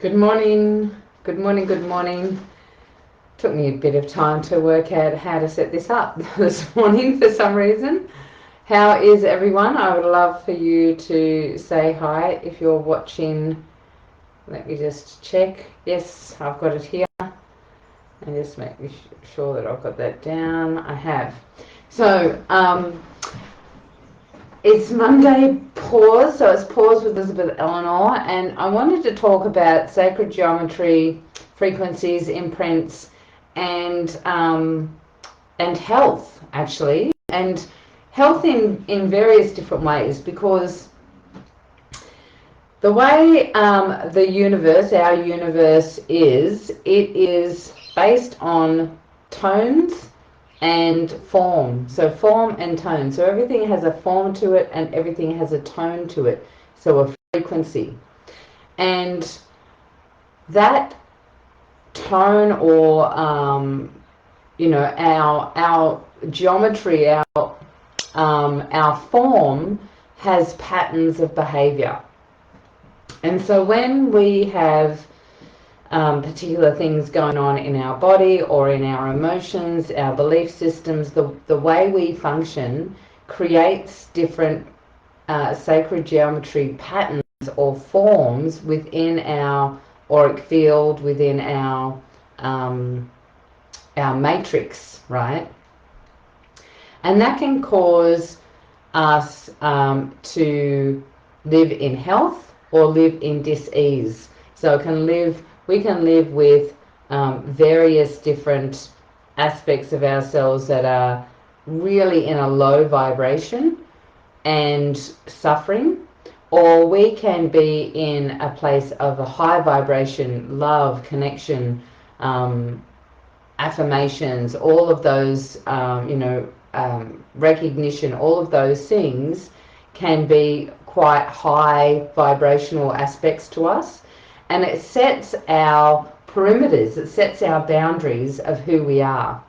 Good morning, good morning, good morning. Took me a bit of time to work out how to set this up this morning for some reason. How is everyone? I would love for you to say hi if you're watching. Let me just check. Yes, I've got it here. And just make sure that I've got that down. I have. So, it's Monday Pause, so it's Pause with Elizabeth Elenor, and I wanted to talk about sacred geometry, frequencies, imprints, and health actually, and health in various different ways, because the way the universe, our universe, it is based on tones and form. So form and tone. So everything has a form to it and everything has a tone to it. So a frequency. And that tone, or our geometry, our form has patterns of behavior. And so when we have particular things going on in our body or in our emotions, our belief systems, the way we function creates different sacred geometry patterns or forms within our auric field, within our matrix, right? And that can cause us to live in health or live in dis-ease. So we can live with various different aspects of ourselves that are really in a low vibration and suffering, or we can be in a place of a high vibration, love, connection, affirmations, all of those, recognition, all of those things can be quite high vibrational aspects to us, and it sets our perimeters, it sets our boundaries of who we are.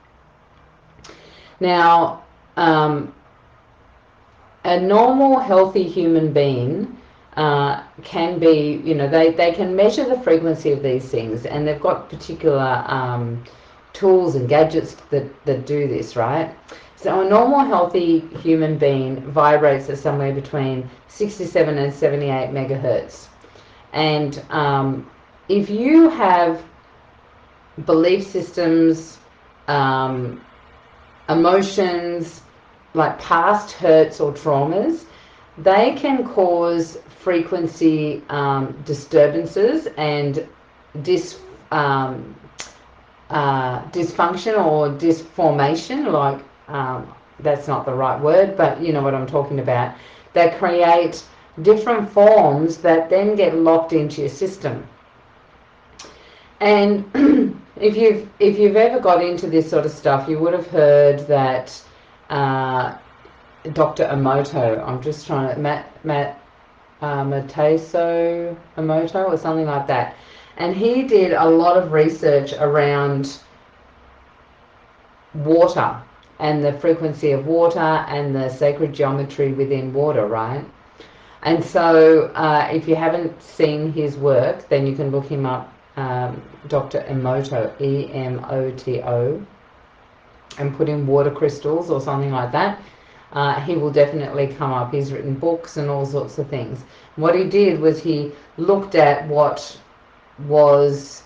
Now, a normal, healthy human being can be, they can measure the frequency of these things, and they've got particular tools and gadgets that do this, right? So a normal, healthy human being vibrates at somewhere between 67 and 78 megahertz. And if you have belief systems, emotions, like past hurts or traumas, they can cause frequency disturbances and dysfunction or disformation, like that's not the right word, but you know what I'm talking about, that create different forms that then get locked into your system. And if you've ever got into this sort of stuff, you would have heard that Dr. Emoto, I'm just trying to, Mateso Emoto or something like that, and he did a lot of research around water and the frequency of water and the sacred geometry within water, right? And so if you haven't seen his work, then you can look him up, Dr. Emoto, E-M-O-T-O, and put in water crystals or something like that. He will definitely come up. He's written books and all sorts of things. What he did was he looked at what was,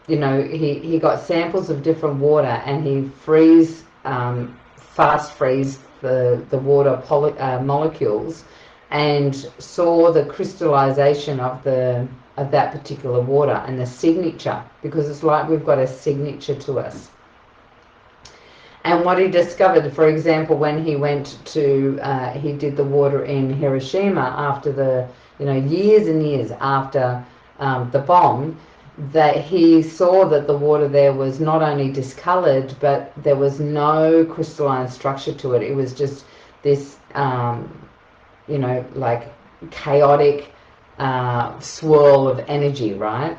he got samples of different water, and he fast freeze the water molecules, and saw the crystallization of that particular water and the signature, because it's like we've got a signature to us. And what he discovered, for example, when he went to, he did the water in Hiroshima after the, years and years after the bomb, that he saw that the water there was not only discolored, but there was no crystalline structure to it. It was just this, like chaotic swirl of energy, right?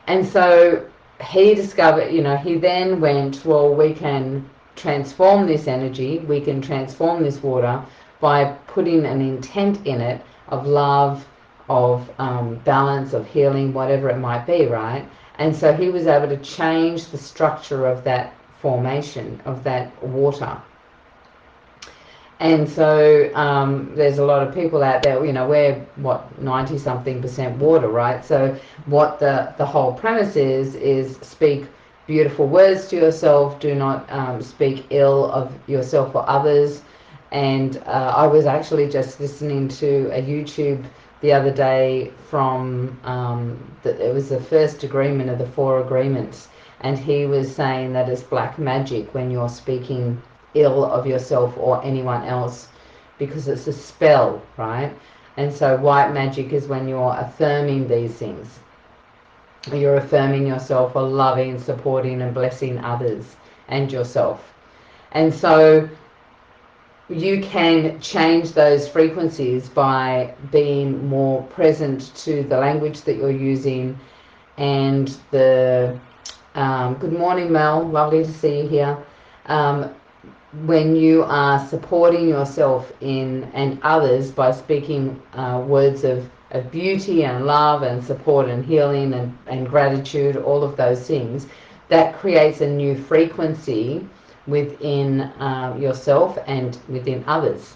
And so he discovered, he then went, well, we can transform this energy, we can transform this water by putting an intent in it of love, balance, of healing, whatever it might be, right? And so he was able to change the structure of that formation, of that water. And so there's a lot of people out there, you know, we're, what, 90-something% water, right? So what the whole premise is speak beautiful words to yourself, do not speak ill of yourself or others. And I was actually just listening to a YouTube the other day from, it was the first agreement of the 4 agreements. And he was saying that it's black magic when you're speaking ill of yourself or anyone else, because it's a spell, right? And so white magic is when you're affirming these things. You're affirming yourself or loving, supporting and blessing others and yourself. And so you can change those frequencies by being more present to the language that you're using. And the good morning, Mel, lovely to see you here. When you are supporting yourself and others by speaking words of beauty and love and support and healing and gratitude, all of those things, that creates a new frequency within yourself and within others.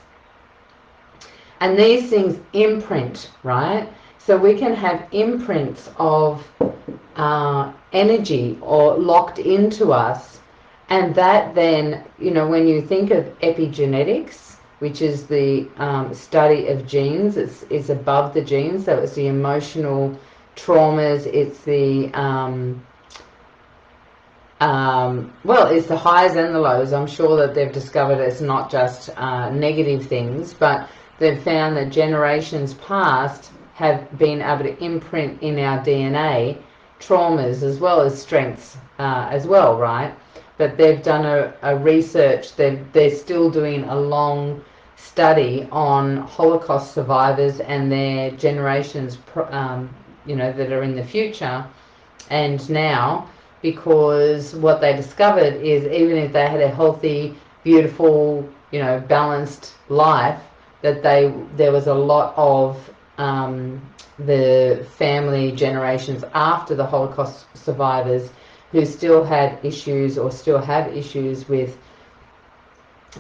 And these things imprint, right? So we can have imprints of energy or locked into us. And that then, you know, when you think of epigenetics, which is the study of genes, it's above the genes, so it's the emotional traumas, it's the, well, it's the highs and the lows. I'm sure that they've discovered it's not just negative things, but they've found that generations past have been able to imprint in our DNA traumas as well as strengths as well, right? But they've done a research, they're still doing a long study on Holocaust survivors and their generations, you know, that are in the future and now, because what they discovered is even if they had a healthy, beautiful, you know, balanced life, that there was a lot of the family generations after the Holocaust survivors who still had issues or still have issues with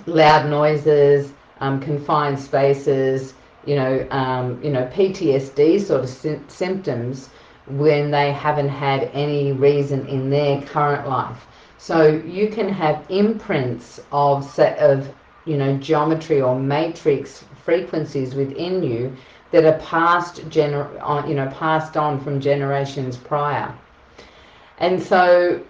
loud noises, confined spaces, PTSD sort of symptoms when they haven't had any reason in their current life. So you can have imprints of geometry or matrix frequencies within you that are passed on from generations prior. And so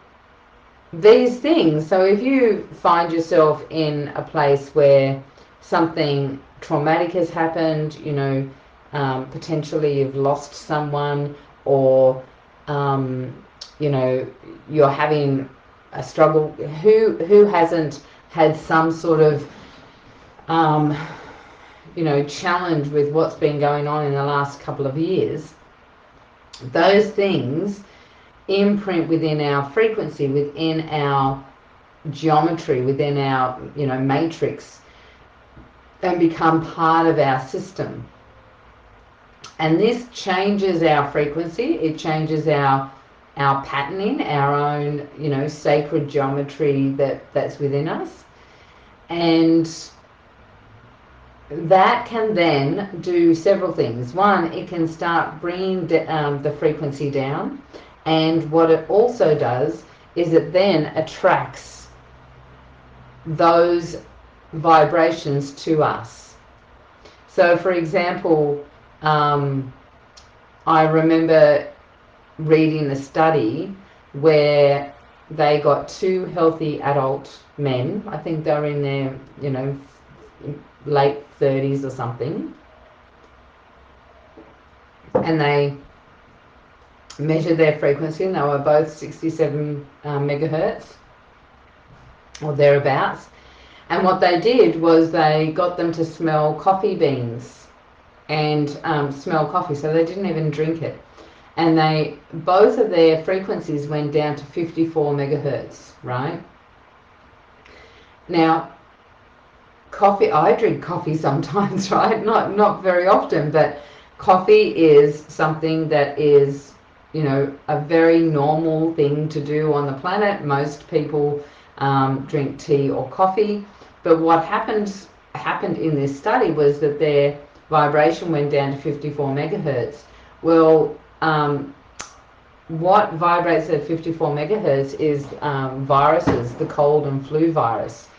these things, so if you find yourself in a place where something traumatic has happened, potentially you've lost someone, or you're having a struggle, who hasn't had some sort of challenge with what's been going on in the last couple of years. Those things imprint within our frequency, within our geometry, within our matrix, and become part of our system. And this changes our frequency, it changes our patterning, our own sacred geometry that's within us. And that can then do several things. One, it can start bringing the frequency down. And what it also does is it then attracts those vibrations to us. So for example, I remember reading a study where they got 2 healthy adult men, I think they were in their late 30s or something, and they measured their frequency, and they were both 67 megahertz or thereabouts. And what they did was they got them to smell coffee beans and smell coffee, so they didn't even drink it. And both of their frequencies went down to 54 megahertz, right? Now, coffee, I drink coffee sometimes, right? Not very often, but Coffee is something that is, you know, a very normal thing to do on the planet. Most people drink tea or coffee, but what happened in this study was that their vibration went down to 54 megahertz. Well, what vibrates at 54 megahertz is viruses, the cold and flu virus.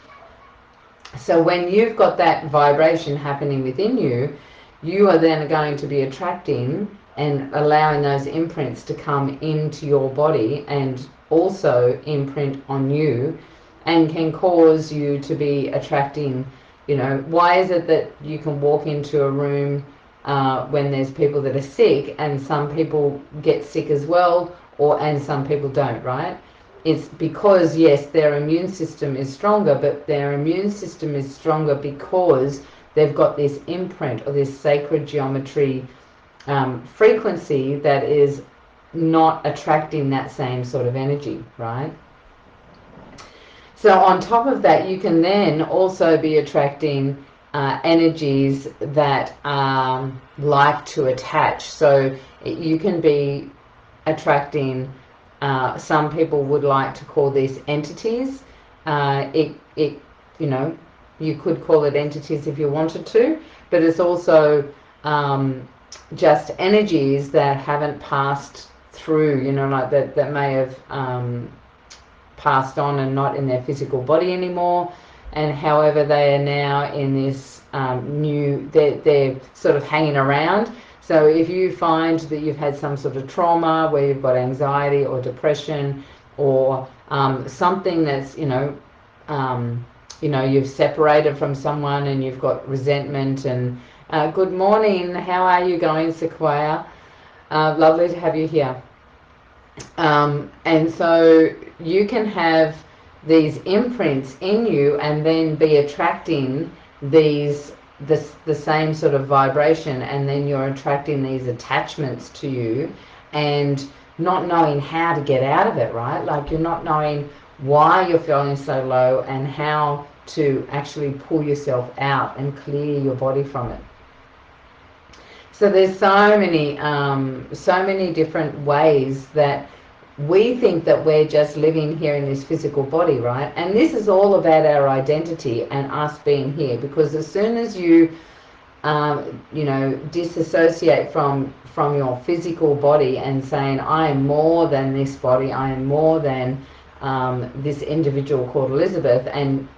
So when you've got that vibration happening within you, you are then going to be attracting and allowing those imprints to come into your body and also imprint on you, and can cause you to be attracting, you know, why is it that you can walk into a room when there's people that are sick, and some people get sick as well, and some people don't, right? It's because, yes, their immune system is stronger, but their immune system is stronger because they've got this imprint or this sacred geometry frequency that is not attracting that same sort of energy, right? So on top of that, you can then also be attracting energies that like to attach. So you can be attracting, some people would like to call these entities. You know, you could call it entities if you wanted to, but it's also just energies that haven't passed through, you know, like that may have passed on and not in their physical body anymore, and however they are now in this they're sort of hanging around. So if you find that you've had some sort of trauma where you've got anxiety or depression, or something that's, you've separated from someone and you've got resentment, and good morning, how are you going, Sequoia? Lovely to have you here. And so you can have these imprints in you and then be attracting the same sort of vibration, and then you're attracting these attachments to you and not knowing how to get out of it, right? Like, you're not knowing why you're feeling so low and how to actually pull yourself out and clear your body from it. So there's so many different ways that we think that we're just living here in this physical body, right? And this is all about our identity and us being here, because as soon as you disassociate from your physical body and saying, I am more than this body, I am more than this individual called Elizabeth, and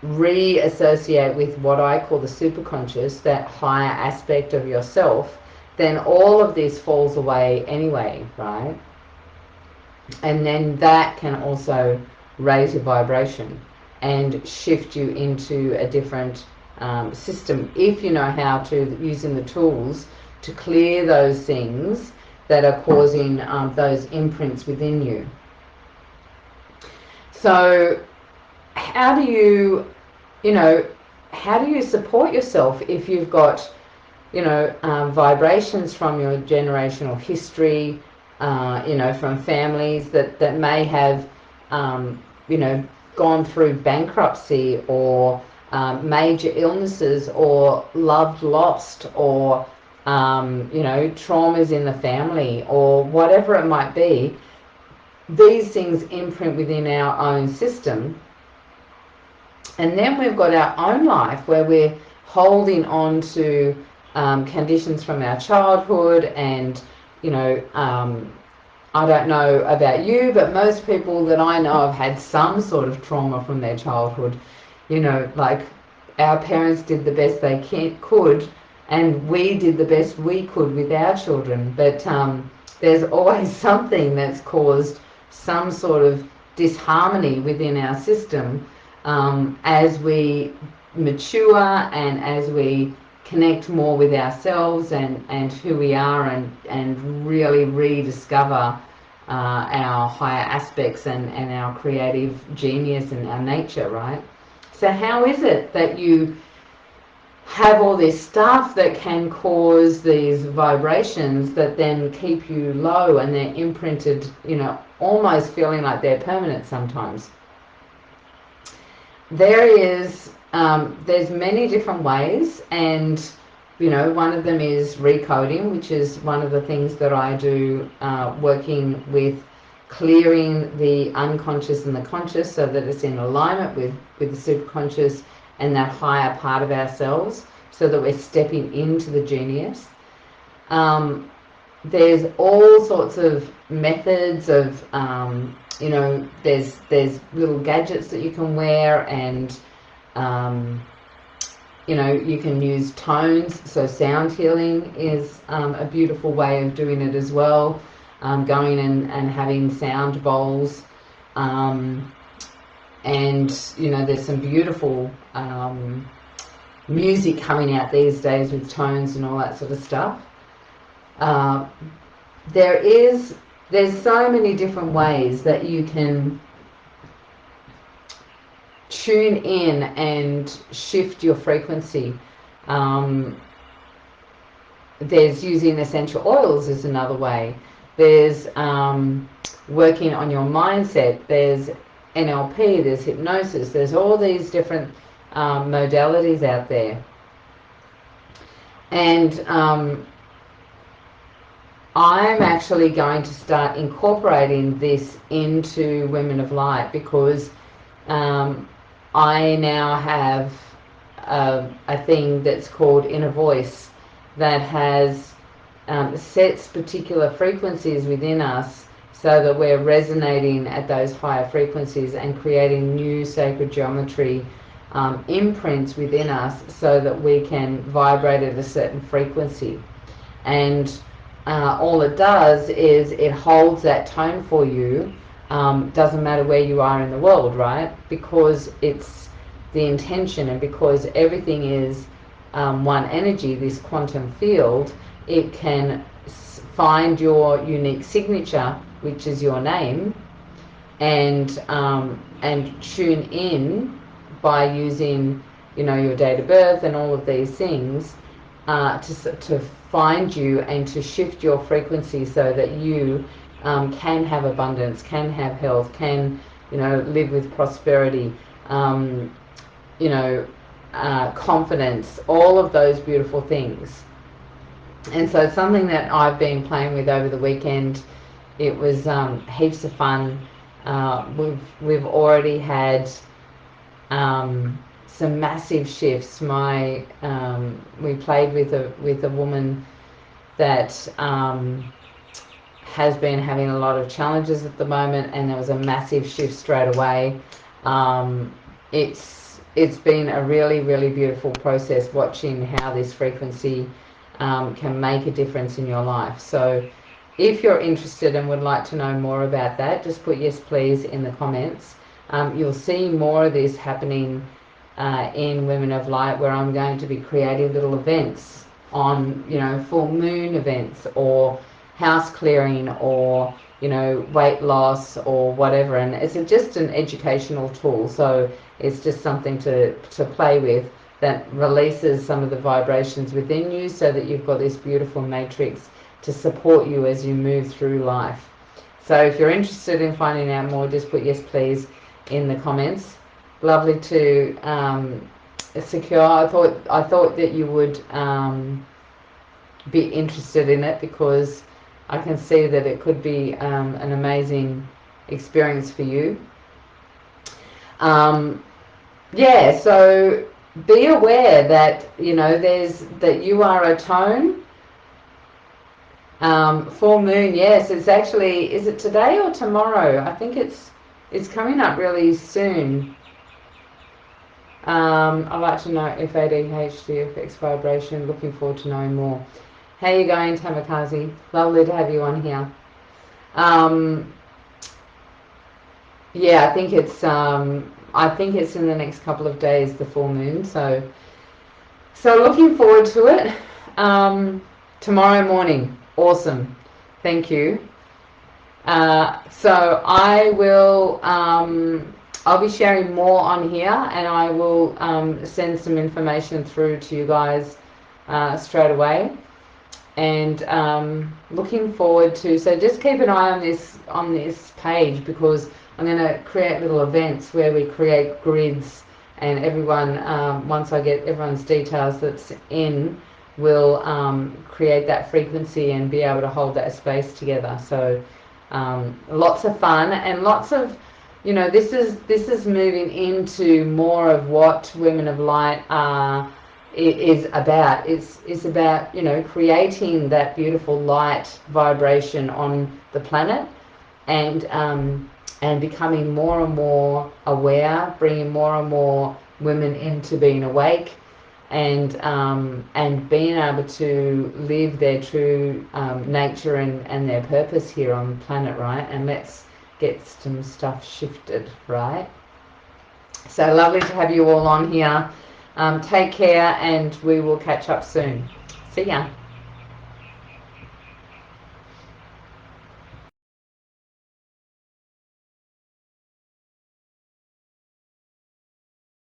reassociate with what I call the superconscious, that higher aspect of yourself, then all of this falls away anyway, right? And then that can also raise your vibration and shift you into a different system, if you know how to, using the tools to clear those things that are causing those imprints within you. So how do you support yourself if you've got vibrations from your generational history, from families that may have gone through bankruptcy, or major illnesses, or loved lost, or traumas in the family, or whatever it might be. These things imprint within our own system, and then we've got our own life where we're holding on to conditions from our childhood. And I don't know about you, but most people that I know have had some sort of trauma from their childhood. Like, our parents did the best they could, and we did the best we could with our children, but there's always something that's caused some sort of disharmony within our system as we mature and as we connect more with ourselves and who we are, and really rediscover our higher aspects and our creative genius and our nature, right? So how is it that you have all this stuff that can cause these vibrations that then keep you low, and they're imprinted, almost feeling like they're permanent sometimes? There's many different ways, and you know, one of them is recoding, which is one of the things that I do, working with clearing the unconscious and the conscious so that it's in alignment with the superconscious and that higher part of ourselves, so that we're stepping into the genius. There's all sorts of methods of, you know, there's little gadgets that you can wear, and you know, you can use tones, so sound healing is a beautiful way of doing it as well. Going and having sound bowls, and you know, there's some beautiful music coming out these days with tones and all that sort of stuff. There's so many different ways that you can tune in and shift your frequency. There's using essential oils is another way. There's working on your mindset. There's NLP, there's hypnosis, there's all these different modalities out there. And I'm actually going to start incorporating this into Women of Light, because I now have a thing that's called Inner Voice that has sets particular frequencies within us, so that we're resonating at those higher frequencies and creating new sacred geometry imprints within us, so that we can vibrate at a certain frequency. And all it does is it holds that tone for you. Doesn't matter where you are in the world, right? Because it's the intention, and because everything is one energy, this quantum field, it can find your unique signature, which is your name, and tune in by using, you know, your date of birth and all of these things, to find you and to shift your frequency, so that you can have abundance, can have health, can, you know, live with prosperity, you know, confidence, all of those beautiful things. And so something that I've been playing with over the weekend, it was heaps of fun. We've already had some massive shifts. We played with a woman that has been having a lot of challenges at the moment, and there was a massive shift straight away. It's been a really, really beautiful process watching how this frequency can make a difference in your life. So if you're interested and would like to know more about that, just put yes please in the comments. You'll see more of this happening in Women of Light, where I'm going to be creating little events on, you know, full moon events, or house clearing, or, you know, weight loss, or whatever. And it's just an educational tool, so it's just something to play with, that releases some of the vibrations within you, so that you've got this beautiful matrix to support you as you move through life. So if you're interested in finding out more, just put yes please in the comments. Lovely to secure. I thought that you would be interested in it, because I can see that it could be an amazing experience for you. Yeah, so be aware that, you know, that you are a tone. Full moon, yes, it's actually, is it today or tomorrow? I think it's coming up really soon. I'd like to know if ADHD affects vibration. Looking forward to knowing more. How are you going, Tamakazi? Lovely to have you on here. Yeah, I think it's in the next couple of days, the full moon. So looking forward to it. Tomorrow morning. Awesome. Thank you. So I will. I'll be sharing more on here, and I will send some information through to you guys straight away. And looking forward to, so just keep an eye on this page, because I'm going to create little events where we create grids, and everyone, once I get everyone's details that's in, will create that frequency and be able to hold that space together. So lots of fun and lots of, you know, this is moving into more of what Women of Light is about. It's about, you know, creating that beautiful light vibration on the planet, and becoming more and more aware, bringing more and more women into being awake, and being able to live their true nature and their purpose here on the planet, right? And let's get some stuff shifted, right? So lovely to have you all on here. Take care, and we will catch up soon. See ya.